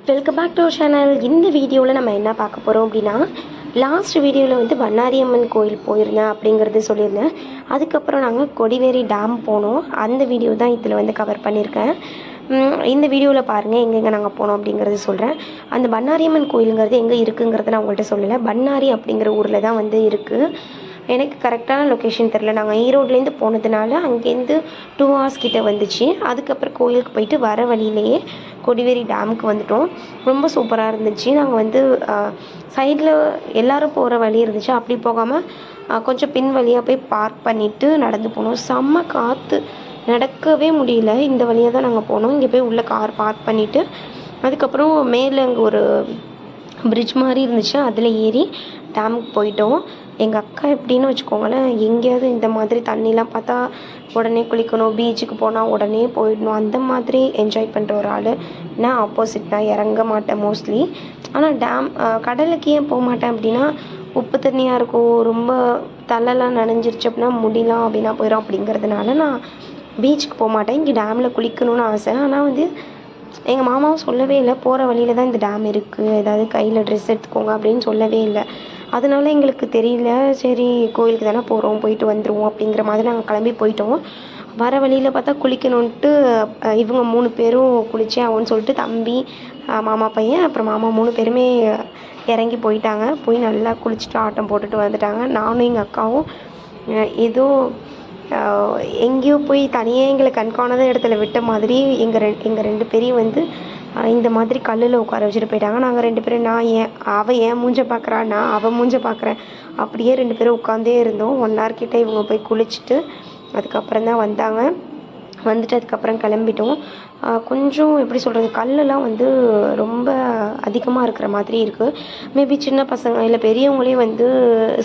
Welcome back to our channel. இந்த வீடியோவில் நம்ம என்ன பார்க்க போகிறோம் அப்படின்னா, லாஸ்ட் வீடியோவில் வந்து பண்ணாரி அம்மன் கோயில் போயிருந்தேன் அப்படிங்கிறது சொல்லியிருந்தேன். அதுக்கப்புறம் நாங்கள் கொடிவேரி டேம் போனோம். அந்த வீடியோ தான் இதில் வந்து கவர் பண்ணியிருக்கேன். இந்த வீடியோவில் பாருங்கள் எங்கெங்கே நாங்கள் போனோம் அப்படிங்கிறது சொல்கிறேன். அந்த பண்ணாரி அம்மன் கோயிலுங்கிறது எங்கே இருக்குங்கிறத நான் உங்கள்கிட்ட சொல்லலை. பண்ணாரி அப்படிங்கிற ஊரில் தான் வந்து இருக்குது. எனக்கு கரெக்டான லொக்கேஷன் தெரில. நாங்கள் ஈரோட்லேருந்து போனதுனால அங்கேருந்து 2 hours கிட்ட வந்துச்சு. அதுக்கப்புறம் கோயிலுக்கு போயிட்டு வர வழியிலேயே கொடிவேரி டேமுக்கு வந்துட்டோம். ரொம்ப சூப்பராக இருந்துச்சு. நாங்கள் வந்து சைடில் எல்லோரும் போகிற வழி இருந்துச்சு. அப்படி போகாமல் கொஞ்சம் பின் வழியாக போய் பார்க் பண்ணிவிட்டு நடந்து போனோம். செம்ம காற்று, நடக்கவே முடியல. இந்த வழியாக தான் நாங்கள் போனோம். இங்கே போய் உள்ளே கார் பார்க் பண்ணிவிட்டு அதுக்கப்புறம் மேலே அங்கே ஒரு பிரிட்ஜ் மாதிரி இருந்துச்சு, அதில் ஏறி டேமுக்கு போயிட்டோம். எங்கள் அக்கா எப்படின்னு வச்சுக்கோங்களேன், எங்கேயாவது இந்த மாதிரி தண்ணிலாம் பார்த்தா உடனே குளிக்கணும், பீச்சுக்கு போனால் உடனே போயிடணும், அந்த மாதிரி என்ஜாய் பண்ணுற ஒரு ஆள். நான் ஆப்போசிட், நான் இறங்க மாட்டேன் மோஸ்ட்லி. ஆனால் கடலுக்கு ஏன் போக மாட்டேன் அப்படின்னா, உப்பு தண்ணியாக இருக்கும், ரொம்ப தலைலாம் நனைஞ்சிருச்சு அப்படின்னா முடியலாம் அப்படின்னா போயிடும். அப்படிங்கிறதுனால நான் பீச்சுக்கு போக மாட்டேன். இங்கே டேமில் குளிக்கணும்னு ஆசை. ஆனால் வந்து எங்கள் மாமாவும் சொல்லவே இல்லை, போகிற வழியில் தான் இந்த டேம் இருக்குது, ஏதாவது கையில் ட்ரெஸ் எடுத்துக்கோங்க அப்படின்னு சொல்லவே இல்லை. அதனால எங்களுக்கு தெரியல. சரி கோயிலுக்கு தானே போகிறோம், போயிட்டு வந்துடுவோம் அப்படிங்கிற மாதிரி நாங்கள் கிளம்பி போயிட்டோம். வர வழியில் பார்த்தா குளிக்கணுன்ட்டு இவங்க 3 பேரும் குளிச்சே ஆகும்னு சொல்லிட்டு தம்பி, மாமா பையன், அப்புறம் மாமா 3 பேருமே இறங்கி போயிட்டாங்க. போய் நல்லா குளிச்சுட்டு ஆட்டம் போட்டுட்டு வந்துட்டாங்க. நானும் எங்கள் அக்காவும் ஏதோ எங்கேயோ போய் தனியாக எங்களை கண்காணாத இடத்துல விட்ட மாதிரி எங்கள் 2 பேரையும் வந்து இந்த மாதிரி கல்லில் உட்கார வச்சுட்டு போயிட்டாங்க. நாங்கள் 2 பேரும், அவள் ஏன் மூஞ்ச பார்க்குறா, நான் அவள் மூஞ்ச பார்க்குறேன், அப்படியே 2 பேரும் உட்காந்தே இருந்தோம். 1 hour கிட்ட இவங்க போய் குளிச்சுட்டு அதுக்கப்புறம் தான் வந்தாங்க. வந்துட்டு அதுக்கப்புறம் கிளம்பிட்டோம். கொஞ்சம் எப்படி சொல்கிறது, கல்லெல்லாம் வந்து ரொம்ப அதிகமாக இருக்கிற மாதிரி இருக்குது. மேபி சின்ன பசங்க இல்லை பெரியவங்களே வந்து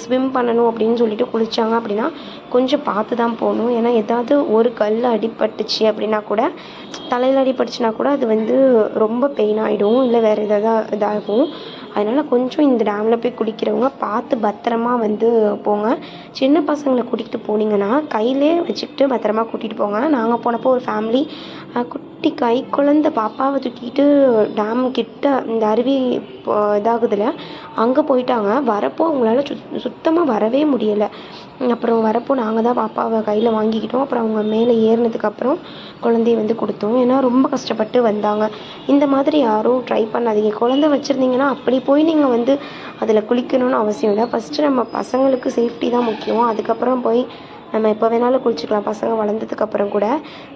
ஸ்விம் பண்ணணும் அப்படின்னு சொல்லிட்டு குளித்தாங்க அப்படின்னா கொஞ்சம் பார்த்து தான் போகணும். ஏன்னா ஏதாவது ஒரு கல் அடிபட்டுச்சு அப்படின்னா கூட, தலையில் அடிபட்டுச்சுன்னா கூட அது வந்து ரொம்ப பெயின் ஆகிடும், இல்லை வேறு ஏதாவது இதாகும். அதனால் கொஞ்சம் இந்த டேமில் போய் குளிக்கிறவங்க பார்த்து பத்திரமா வந்து போங்க. சின்ன பசங்களை கூட்டிகிட்டு போனீங்கன்னா கையிலே வச்சுக்கிட்டு பத்திரமா கூட்டிகிட்டு போங்க. நாங்கள் போனப்போ ஒரு ஃபேமிலி குட்டி கை குழந்த பாப்பாவை தூக்கிட்டு டேம் கிட்ட இந்த அருவி இதாகுதுல அங்கே போயிட்டாங்க. வரப்போ அவங்களால சுத்தமாக வரவே முடியலை. அப்புறம் வரப்போ நாங்கள் தான் பாப்பாவை கையில் வாங்கிக்கிட்டோம். அப்புறம் அவங்க மேலே ஏறினதுக்கப்புறம் குழந்தைய வந்து கொடுத்தோம். ஏன்னா ரொம்ப கஷ்டப்பட்டு வந்தாங்க. இந்த மாதிரி யாரும் ட்ரை பண்ணாதீங்க. குழந்தை வச்சுருந்தீங்கன்னா அப்படி போய் நீங்கள் வந்து அதில் குளிக்கணும்னு அவசியம் இல்லை. ஃபஸ்ட்டு நம்ம பசங்களுக்கு சேஃப்டி தான் முக்கியம். அதுக்கப்புறம் போய் நம்ம எப்போ வேணாலும் குளிச்சுக்கலாம், பசங்க வளர்ந்ததுக்கப்புறம் கூட.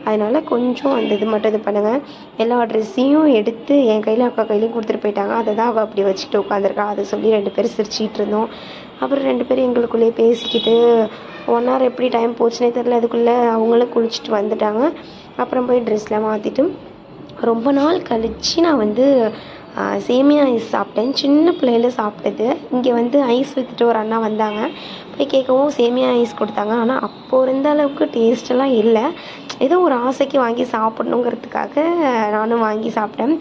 அதனால் கொஞ்சம் அந்த இது மட்டும் இது பண்ணுங்கள். எல்லா ட்ரெஸ்ஸையும் எடுத்து என் கையில் அக்கா கையிலையும் கொடுத்துட்டு போயிட்டாங்க. அதை தான் அவள் அப்படி வச்சுட்டு உட்காந்துருக்கா. அதை சொல்லி 2 பேரும் சிரிச்சிட்டு இருந்தோம். அப்புறம் 2 பேரும் எங்களுக்குள்ளேயே பேசிக்கிட்டு 1 hour எப்படி டைம் போச்சுனே தெரில. அதுக்குள்ளே அவங்களும் குளிச்சுட்டு வந்துட்டாங்க. அப்புறம் போய் ட்ரெஸ்லாம் மாற்றிட்டு ரொம்ப நாள் கழித்து நான் வந்து சேமியா ஐஸ் சாப்பிட்டேன். சின்ன பிள்ளையில சாப்பிட்டது. இங்கே வந்து ஐஸ் விற்றுட்டு ஒரு அண்ணா வந்தாங்க. போய் கேட்கவும் சேமியா ஐஸ் கொடுத்தாங்க. ஆனால் அப்போது இருந்த அளவுக்கு டேஸ்ட்டெல்லாம் இல்லை. ஏதோ ஒரு ஆசைக்கு வாங்கி சாப்பிட்ணுங்கிறதுக்காக நானும் வாங்கி சாப்பிட்டேன்.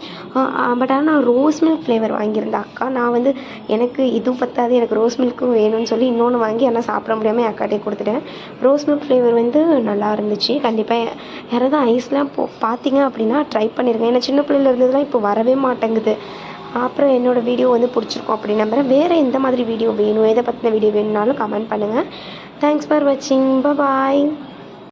பட் ஆனால் ரோஸ் மில்க் ஃப்ளேவர் வாங்கியிருந்தேன் அக்கா. நான் வந்து எனக்கு இது பத்தாது, எனக்கு ரோஸ் மில்க்கும் வேணும்னு சொல்லி இன்னொன்று வாங்கி ஆனால் சாப்பிட முடியாமல் அக்காட்டே கொடுத்துட்டேன். ரோஸ் மில்க் ஃப்ளேவர் வந்து நல்லா இருந்துச்சு. கண்டிப்பாக யாராவது ஐஸ்லாம் பார்த்தீங்க அப்படின்னா ட்ரை பண்ணியிருக்கேன். ஏன்னா சின்ன பிள்ளையில இருந்ததுலாம் இப்போ வரவே மாட்டேங்குது. அப்புறம் என்னோடய வீடியோ வந்து பிடிச்சிருக்கும் அப்படின்னு நம்புகிறேன். வேறு எந்த மாதிரி வீடியோ வேணும், எதை பற்றின வீடியோ வேணும்னாலும் கமெண்ட் பண்ணுங்கள். தேங்க்ஸ் ஃபார் வாட்சிங். பாய்.